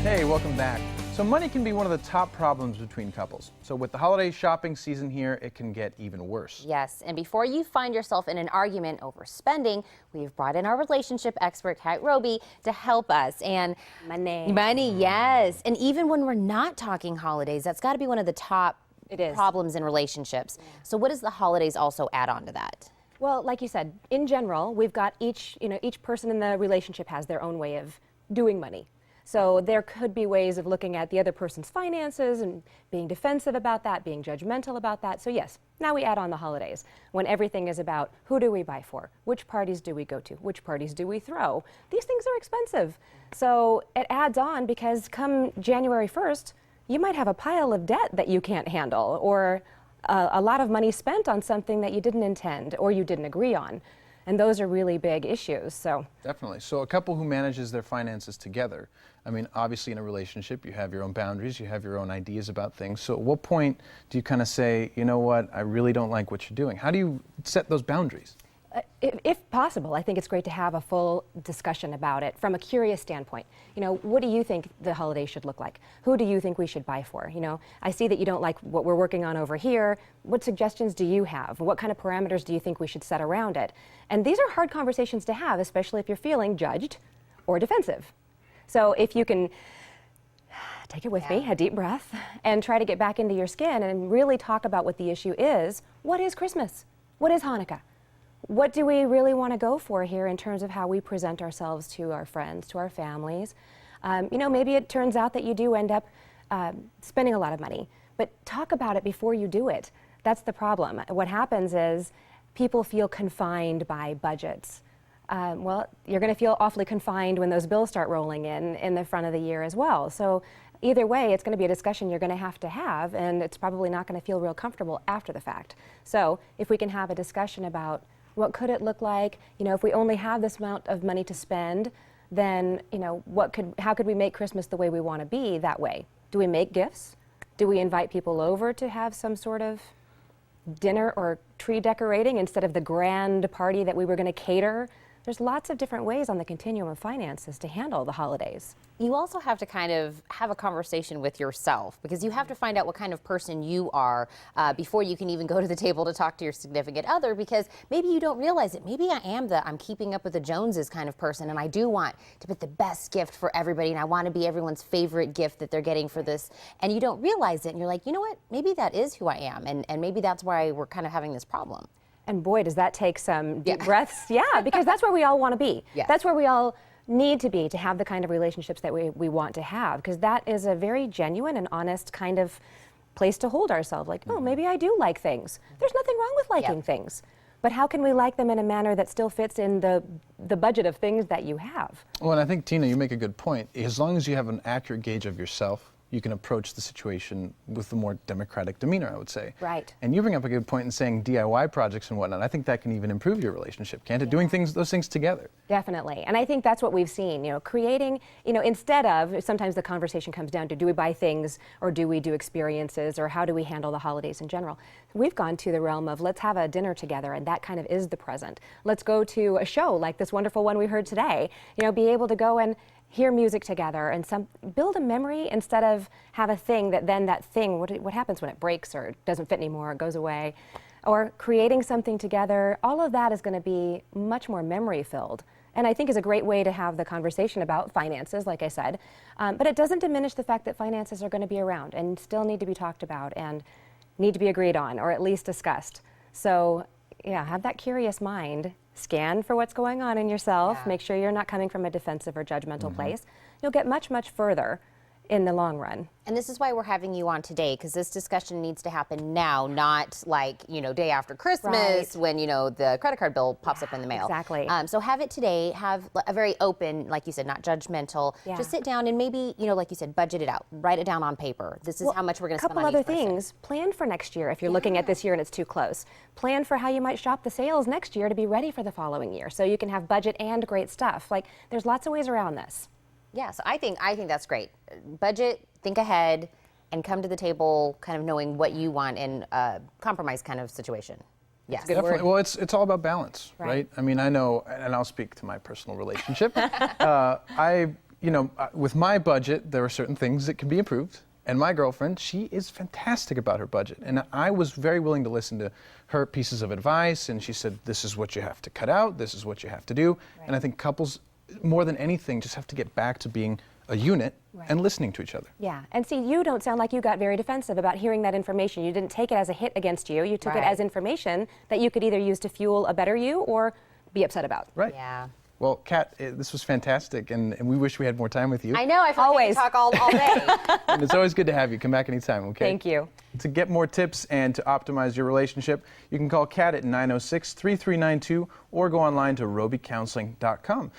Hey, welcome back. So money can be one of the top problems between couples. So with the holiday shopping season here, it can get even worse. Yes, and before you find yourself in an argument over spending, we've brought in our relationship expert, Kat Roby, to help us. And money, yes. And even when we're not talking holidays, that's got to be one of the top problems in relationships. Yeah. So what does the holidays also add on to that? Well, like you said, in general, we've got each person in the relationship has their own way of doing money. So there could be ways of looking at the other person's finances and being defensive about that, being judgmental about that. So yes, now we add on the holidays when everything is about who do we buy for, which parties do we go to, which parties do we throw. These things are expensive. So it adds on because come January 1st, you might have a pile of debt that you can't handle, or a lot of money spent on something that you didn't intend or you didn't agree on. And those are really big issues. So definitely. So a couple who manages their finances together, I mean, obviously in a relationship, you have your own boundaries, you have your own ideas about things. So at what point do you kind of say, you know what, I really don't like what you're doing? How do you set those boundaries? If possible, I think it's great to have a full discussion about it from a curious standpoint. You know, what do you think the holiday should look like? Who do you think we should buy for? You know, I see that you don't like what we're working on over here. What suggestions do you have? What kind of parameters do you think we should set around it? And these are hard conversations to have, especially if you're feeling judged or defensive. So if you can take it with me, a deep breath, and try to get back into your skin and really talk about what the issue is. What is Christmas? What is Hanukkah? What do we really want to go for here in terms of how we present ourselves to our friends, to our families? You know, maybe it turns out that you do end up spending a lot of money, but talk about it before you do it. That's the problem. What happens is people feel confined by budgets. Well, you're going to feel awfully confined when those bills start rolling in the front of the year as well. So either way, it's going to be a discussion you're going to have, and it's probably not going to feel real comfortable after the fact. So if we can have a discussion about what could it look like? You know, if we only have this amount of money to spend, then, you know, how could we make Christmas the way we want to be that way? Do we make gifts? Do we invite people over to have some sort of dinner or tree decorating instead of the grand party that we were going to cater? There's lots of different ways on the continuum of finances to handle the holidays. You also have to kind of have a conversation with yourself, because you have to find out what kind of person you are before you can even go to the table to talk to your significant other, because maybe you don't realize it. Maybe I am I'm keeping up with the Joneses kind of person, and I do want to put the best gift for everybody, and I want to be everyone's favorite gift that they're getting for this, and you don't realize it, and you're like, you know what, maybe that is who I am, and maybe that's why we're kind of having this problem. And boy, does that take some deep breaths. Yeah, because that's where we all want to be. Yes. That's where we all need to be to have the kind of relationships that we want to have, because that is a very genuine and honest kind of place to hold ourselves. Like, oh, maybe I do like things. There's nothing wrong with liking things. But how can we like them in a manner that still fits in the budget of things that you have? Well, and I think, Tina, you make a good point. As long as you have an accurate gauge of yourself, you can approach the situation with a more democratic demeanor, I would say. Right. And you bring up a good point in saying DIY projects and whatnot. I think that can even improve your relationship, can't it? Doing those things together. Definitely. And I think that's what we've seen, you know, creating, you know, instead of, sometimes the conversation comes down to, do we buy things or do we do experiences, or how do we handle the holidays in general? We've gone to the realm of, let's have a dinner together, and that kind of is the present. Let's go to a show like this wonderful one we heard today, you know, be able to go and hear music together and build a memory instead of have a thing that thing, what happens when it breaks or doesn't fit anymore or goes away, or creating something together. All of that is going to be much more memory filled, and I think is a great way to have the conversation about finances, like I said, but it doesn't diminish the fact that finances are going to be around and still need to be talked about and need to be agreed on, or at least discussed. So yeah, have that curious mind. Scan for what's going on in yourself. Make sure you're not coming from a defensive or judgmental place. You'll get much, much further in the long run. And this is why we're having you on today, because this discussion needs to happen now, not like, you know, day after Christmas when, you know, the credit card bill pops up in the mail. Exactly. So have it today, have a very open, like you said, not judgmental. Just sit down and maybe, you know, like you said, budget it out. Write it down on paper. This is how much we're going to spend on each person. A couple other things. Plan for next year if you're looking at this year and it's too close. Plan for how you might shop the sales next year to be ready for the following year, so you can have budget and great stuff. Like, there's lots of ways around this. Yeah, so I think that's great. Budget, think ahead, and come to the table kind of knowing what you want in a compromise kind of situation. Yes. Definitely. Well, it's all about balance, right? I mean, I know, and I'll speak to my personal relationship. I with my budget, there are certain things that can be improved. And my girlfriend, she is fantastic about her budget. And I was very willing to listen to her pieces of advice. And she said, this is what you have to cut out. This is what you have to do. Right. And I think couples, more than anything, just have to get back to being a unit and listening to each other. Yeah, and see, you don't sound like you got very defensive about hearing that information. You didn't take it as a hit against you. You took it Right. as information that you could either use to fuel a better you or be upset about. Right. Yeah. Well, Kat, this was fantastic, and we wish we had more time with you. I know. I feel like I Always. could talk all day. And it's always good to have you. Come back anytime, okay? Thank you. To get more tips and to optimize your relationship, you can call Kat at 906-3392 or go online to robycounseling.com.